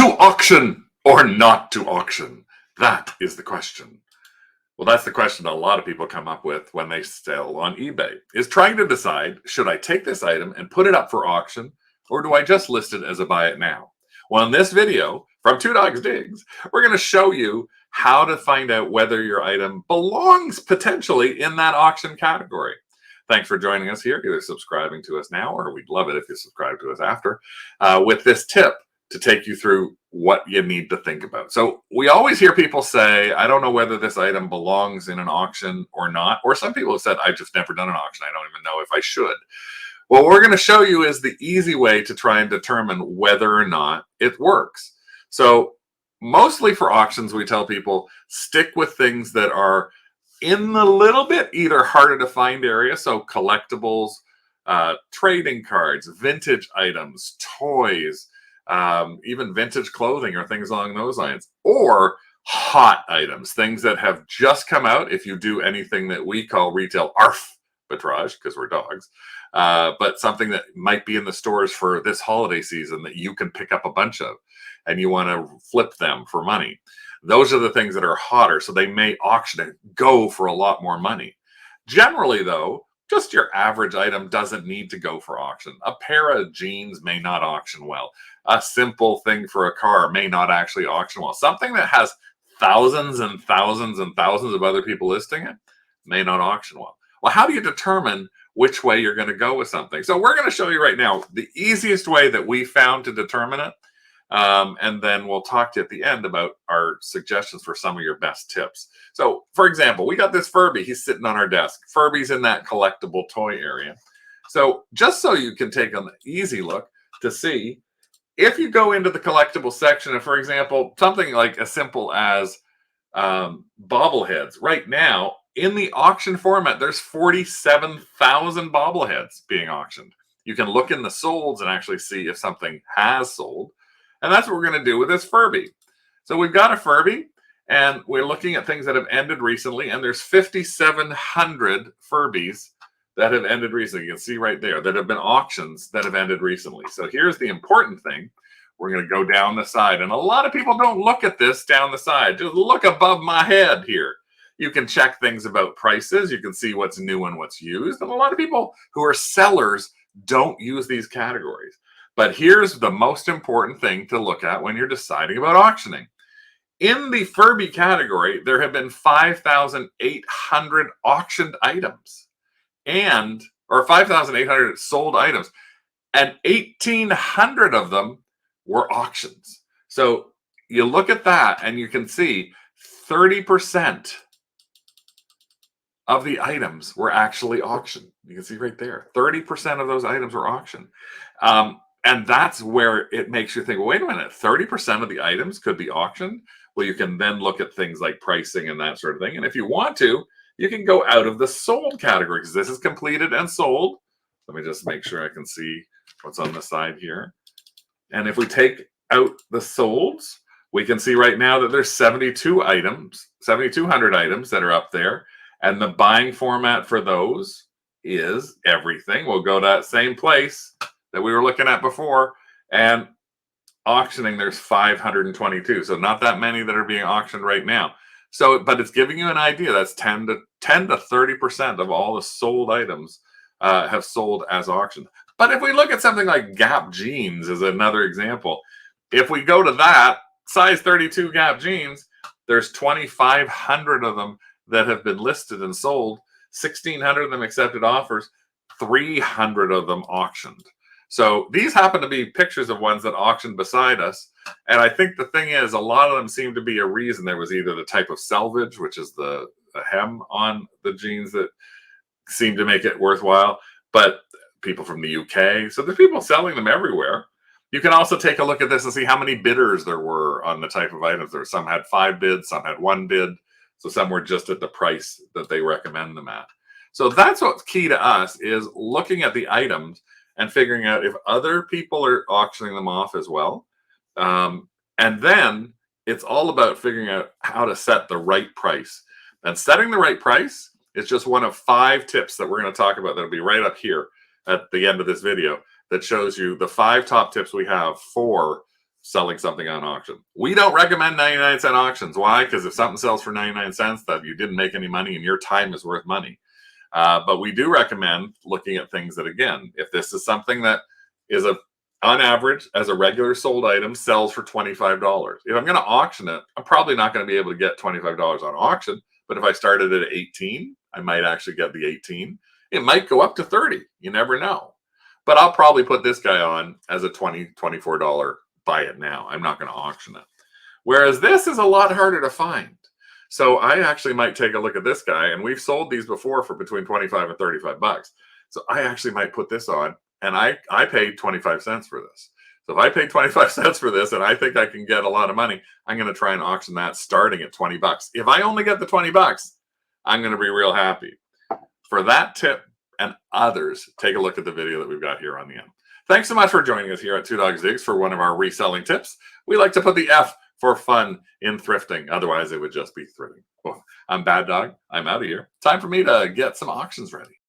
To auction or not to auction? That is the question. Well, that's the question a lot of people come up with when they sell on eBay, is trying to decide, should I take this item and put it up for auction, or do I just list it as a buy it now? Well, in this video from Two Dogs Digs, we're going to show you how to find out whether your item belongs potentially in that auction category. Thanks for joining us here, either subscribing to us now, or we'd love it if you subscribe to us after, with this tip to take you through what you need to think about. So we always hear people say, I don't know whether this item belongs in an auction or not. Or some people have said, I've just never done an auction. I don't even know if I should. What we're going to show you is the easy way to try and determine whether or not it works. So mostly for auctions, we tell people stick with things that are in the little bit either harder to find area. So collectibles, trading cards, vintage items, toys, even vintage clothing or things along those lines, or hot items, things that have just come out. If you do anything that we call retail arbitrage, because we're dogs, but something that might be in the stores for this holiday season that you can pick up a bunch of and you want to flip them for money. Those are the things that are hotter, so they may auction and go for a lot more money. Generally, though, just your average item doesn't need to go for auction. A pair of jeans may not auction well. A simple thing for a car may not actually auction well. Something that has thousands and thousands and thousands of other people listing it may not auction well. Well, how do you determine which way you're going to go with something? So we're going to show you right now the easiest way that we found to determine it. And then we'll talk to you at the end about our suggestions for some of your best tips. So, for example, we got this Furby. He's sitting on our desk. Furby's in that collectible toy area. So just so you can take an easy look to see, if you go into the collectible section, and for example, something like as simple as bobbleheads, right now in the auction format, there's 47,000 bobbleheads being auctioned. You can look in the solds and actually see if something has sold. And that's what we're going to do with this Furby. So we've got a Furby, and we're looking at things that have ended recently, and there's 5,700 Furbies that have ended recently. You can see right there that have been auctions that have ended recently. So here's the important thing. We're going to go down the side, and a lot of people don't look at this down the side. Just look above my head here. You can check things about prices. You can see what's new and what's used. And a lot of people who are sellers don't use these categories. But here's the most important thing to look at when you're deciding about auctioning. In the Furby category, there have been 5,800 auctioned items or 5,800 sold items, and 1,800 of them were auctions. So you look at that and you can see 30% of the items were actually auctioned. You can see right there, 30% of those items were auctioned. And that's where it makes you think, well, wait a minute, 30% of the items could be auctioned? Well, you can then look at things like pricing and that sort of thing. And if you want to, you can go out of the sold category because this is completed and sold. Let me just make sure I can see what's on the side here. And if we take out the solds, we can see right now that there's 7,200 items that are up there. And the buying format for those is everything. We'll go to that same place that we were looking at before, and auctioning, there's 522. So not that many that are being auctioned right now. So, but it's giving you an idea. That's 10 to 30% of all the sold items have sold as auctioned. But if we look at something like Gap jeans as another example, if we go to that size 32 Gap jeans, there's 2,500 of them that have been listed and sold, 1,600 of them accepted offers, 300 of them auctioned. So these happen to be pictures of ones that auctioned beside us. And I think the thing is, a lot of them seem to be a reason. There was either the type of selvage, which is the hem on the jeans that seemed to make it worthwhile, but people from the UK. So there's people selling them everywhere. You can also take a look at this and see how many bidders there were on the type of items. There were some had 5 bids, some had 1 bid. So some were just at the price that they recommend them at. So that's what's key to us, is looking at the items and figuring out if other people are auctioning them off as well. And then it's all about figuring out how to set the right price. And setting the right price is just one of 5 tips that we're going to talk about. That'll be right up here at the end of this video, that shows you the 5 top tips we have for selling something on auction. We don't recommend 99-cent auctions. Why? Because if something sells for 99 cents, that you didn't make any money and your time is worth money. But we do recommend looking at things that, again, if this is something that is on average, as a regular sold item, sells for $25. If I'm going to auction it, I'm probably not going to be able to get $25 on auction. But if I started at 18, I might actually get the 18. It might go up to 30. You never know. But I'll probably put this guy on as a $20, $24 buy it now. I'm not going to auction it. Whereas this is a lot harder to find. So I actually might take a look at this guy, and we've sold these before for between 25 and 35 bucks. So I actually might put this on, and I paid 25 cents for this. So if I paid 25 cents for this and I think I can get a lot of money, I'm going to try and auction that starting at 20 bucks. If I only get the 20 bucks, I'm going to be real happy. For that tip and others, take a look at the video that we've got here on the end. Thanks so much for joining us here at Two Dog Zigs for one of our reselling tips. We like to put the F for fun in thrifting. Otherwise, it would just be thrifting. Well, I'm Bad Dog. I'm out of here. Time for me to get some auctions ready.